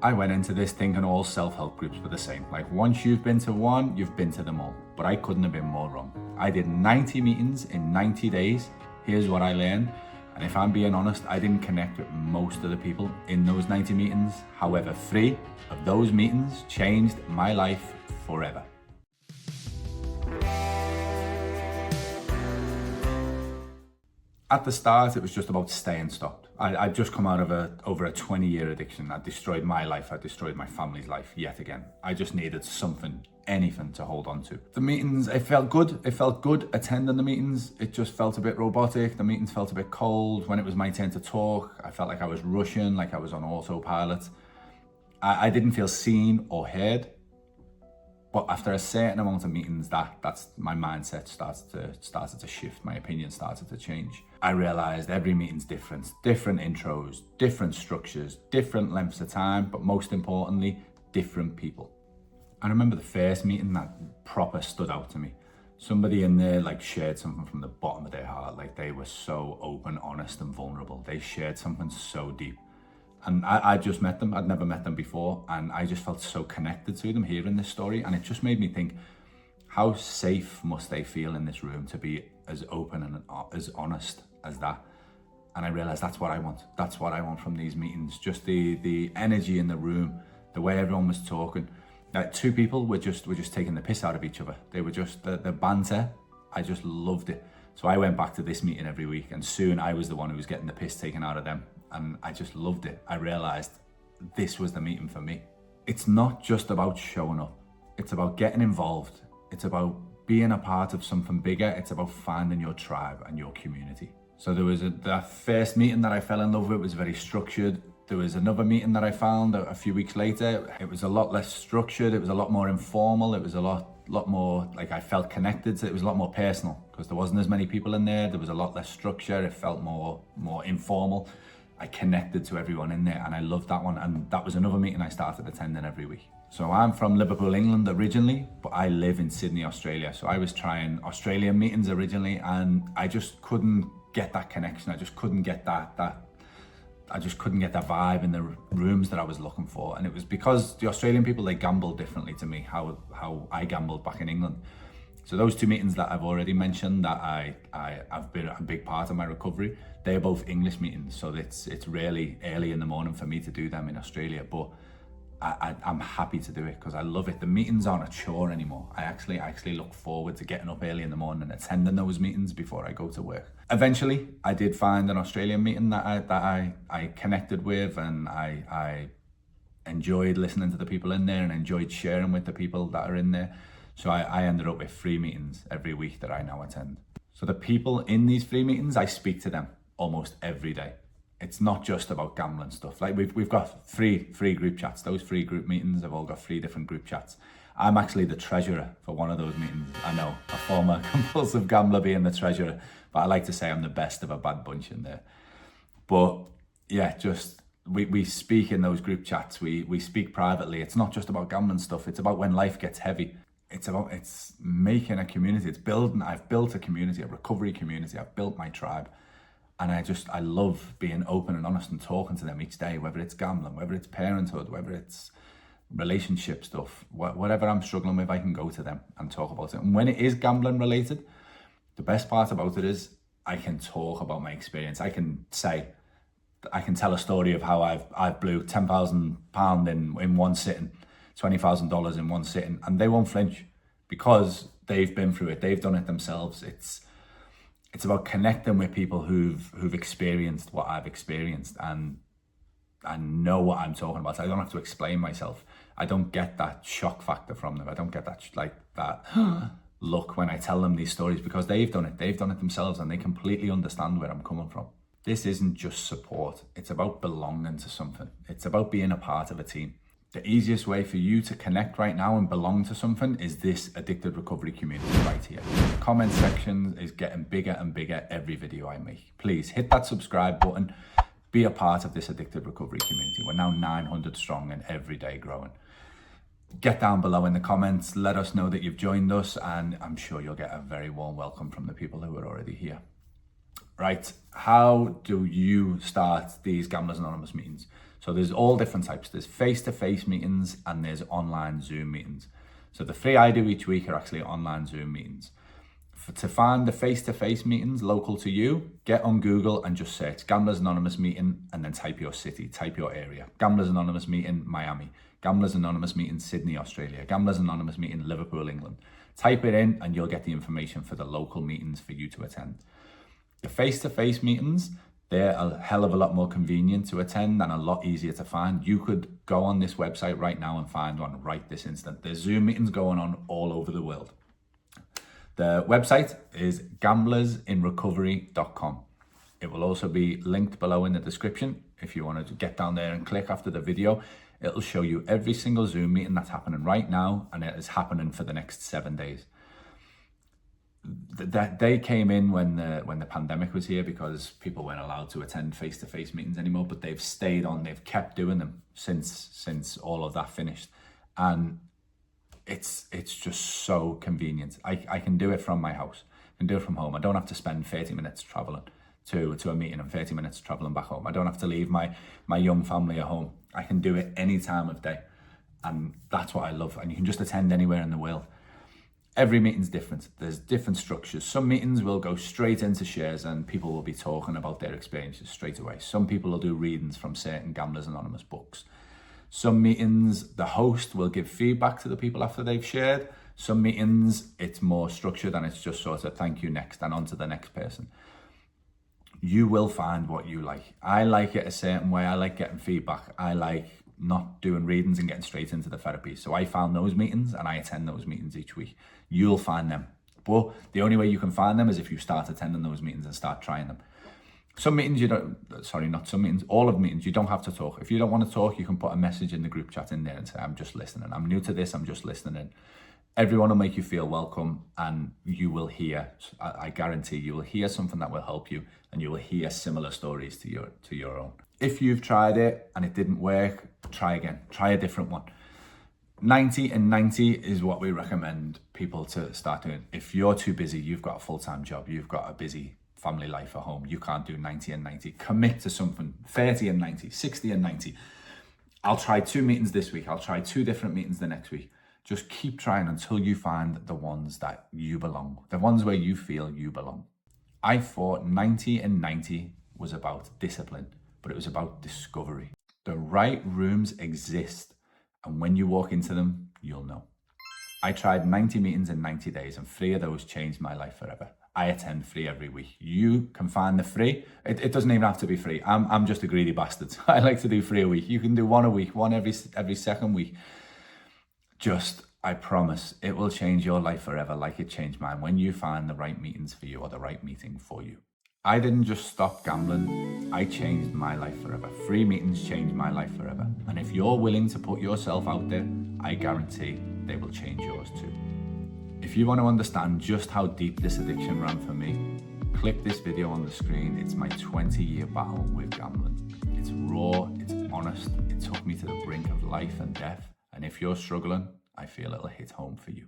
I went into this thinking all self-help groups were the same. Like once you've been to one, you've been to them all. But I couldn't have been more wrong. I did 90 meetings in 90 days. Here's what I learned. And if I'm being honest, I didn't connect with most of the people in those 90 meetings. However, 3 of those meetings changed my life forever. At the start, it was just about staying stopped. I'd just come out of over a 20-year addiction. I destroyed my life. I destroyed my family's life yet again. I just needed something, anything to hold on to. The meetings, it felt good. It felt good attending the meetings. It just felt a bit robotic. The meetings felt a bit cold. When it was my turn to talk, I felt like I was rushing, like I was on autopilot. I didn't feel seen or heard. But after a certain amount of meetings, that's my mindset started to shift. My opinion started to change. I realized every meeting's different intros, different structures, different lengths of time, but most importantly, different people. I remember the first meeting that proper stood out to me. Somebody in there like shared something from the bottom of their heart. Like they were so open, honest and vulnerable. They shared something so deep. And I just met them. I'd never met them before. And I just felt so connected to them hearing this story. And it just made me think, how safe must they feel in this room to be as open and as honest as that? And I realized that's what I want. That's what I want from these meetings. Just the energy in the room, the way everyone was talking. Like 2 people were just taking the piss out of each other. They were just, the banter, I just loved it. So I went back to this meeting every week, and soon I was the one who was getting the piss taken out of them. And I just loved it. I realized this was the meeting for me. It's not just about showing up. It's about getting involved. It's about being a part of something bigger. It's about finding your tribe and your community. So there was that first meeting that I fell in love with was very structured. There was another meeting that I found a few weeks later. It was a lot less structured. It was a lot more informal. It was a lot more like I felt connected. So it was a lot more personal because there wasn't as many people in there. There was a lot less structure. It felt more informal. I connected to everyone in there and I loved that one. And that was another meeting I started attending every week. So I'm from Liverpool, England originally, but I live in Sydney, Australia. So I was trying Australian meetings originally and I just couldn't get that connection. I just couldn't get that vibe in the rooms that I was looking for. And it was because the Australian people, they gamble differently to me, how I gambled back in England. So those 2 meetings that I've already mentioned that I've been a big part of my recovery, they're both English meetings. So it's really early in the morning for me to do them in Australia, but I'm happy to do it because I love it. The meetings aren't a chore anymore. I actually look forward to getting up early in the morning and attending those meetings before I go to work. Eventually, I did find an Australian meeting that I connected with, and I enjoyed listening to the people in there and enjoyed sharing with the people that are in there. So I ended up with 3 meetings every week that I now attend. So the people in these 3 meetings, I speak to them almost every day. It's not just about gambling stuff. Like we've got three group chats. Those 3 group meetings have all got 3 different group chats. I'm actually the treasurer for one of those meetings. I know, a former compulsive gambler being the treasurer, but I like to say I'm the best of a bad bunch in there. But yeah, just we speak in those group chats. We speak privately. It's not just about gambling stuff. It's about when life gets heavy. It's making a community. I've built a community, a recovery community. I've built my tribe. And I love being open and honest and talking to them each day, whether it's gambling, whether it's parenthood, whether it's relationship stuff, whatever I'm struggling with, I can go to them and talk about it. And when it is gambling related, the best part about it is I can talk about my experience. I can tell a story of how I've blew £10,000 in one sitting, $20,000 in one sitting, and they won't flinch because they've been through it. They've done it themselves. It's about connecting with people who've experienced what I've experienced and know what I'm talking about. So I don't have to explain myself. I don't get that shock factor from them. I don't get that look when I tell them these stories because they've done it. They've done it themselves and they completely understand where I'm coming from. This isn't just support. It's about belonging to something. It's about being a part of a team. The easiest way for you to connect right now and belong to something is this addicted recovery community right here. The comment section is getting bigger and bigger every video I make. Please hit that subscribe button. Be a part of this addicted recovery community. We're now 900 strong and every day growing. Get down below in the comments. Let us know that you've joined us and I'm sure you'll get a very warm welcome from the people who are already here. Right, how do you start these Gamblers Anonymous meetings? So there's all different types. There's face-to-face meetings and there's online Zoom meetings. So the 3 I do each week are actually online Zoom meetings. To find the face-to-face meetings local to you, get on Google and just search Gamblers Anonymous meeting and then type your city, type your area. Gamblers Anonymous meeting, Miami. Gamblers Anonymous meeting, Sydney, Australia. Gamblers Anonymous meeting, Liverpool, England. Type it in and you'll get the information for the local meetings for you to attend. The face-to-face meetings, they're a hell of a lot more convenient to attend and a lot easier to find. You could go on this website right now and find one right this instant. There's Zoom meetings going on all over the world. The website is gamblersinrecovery.com. It will also be linked below in the description. If you want to get down there and click after the video, it'll show you every single Zoom meeting that's happening right now, and it is happening for the next 7 days. That they came in when the pandemic was here because people weren't allowed to attend face-to-face meetings anymore, but they've stayed on, they've kept doing them since all of that finished. And it's just so convenient. I can do it from my house. I can do it from home. I don't have to spend 30 minutes traveling to a meeting and 30 minutes traveling back home. I don't have to leave my young family at home. I can do it any time of day. And that's what I love. And you can just attend anywhere in the world. Every meeting's different. There's different structures. Some meetings will go straight into shares and people will be talking about their experiences straight away. Some people will do readings from certain Gamblers Anonymous books. Some meetings, the host will give feedback to the people after they've shared. Some meetings, it's more structured and it's just sort of thank you next and on to the next person. You will find what you like. I like it a certain way. I like getting feedback. I like not doing readings and getting straight into the therapy. So I found those meetings and I attend those meetings each week. You'll find them. But the only way you can find them is if you start attending those meetings and start trying them. Some meetings all of meetings, you don't have to talk. If you don't want to talk, you can put a message in the group chat in there and say, I'm just listening. I'm new to this, I'm just listening. Everyone will make you feel welcome and you will hear, I guarantee you will hear something that will help you and you will hear similar stories to your own. If you've tried it and it didn't work, try again, try a different one. 90 and 90 is what we recommend people to start doing. If you're too busy, you've got a full-time job, you've got a busy family life at home, you can't do 90 and 90. Commit to something, 30 and 90, 60 and 90. I'll try 2 meetings this week. I'll try 2 different meetings the next week. Just keep trying until you find the ones that you belong, the ones where you feel you belong. I thought 90 and 90 was about discipline, but it was about discovery. The right rooms exist, and when you walk into them, you'll know. I tried 90 meetings in 90 days, and 3 of those changed my life forever. I attend 3 every week. You can find the free. It doesn't even have to be free. I'm just a greedy bastard. I like to do 3 a week. You can do 1 a week, 1 every second week. I promise, it will change your life forever like it changed mine when you find the right meetings for you or the right meeting for you. I didn't just stop gambling, I changed my life forever. 3 meetings changed my life forever. And if you're willing to put yourself out there, I guarantee they will change yours too. If you want to understand just how deep this addiction ran for me, click this video on the screen. It's my 20-year battle with gambling. It's raw, it's honest, it took me to the brink of life and death. And if you're struggling, I feel it'll hit home for you.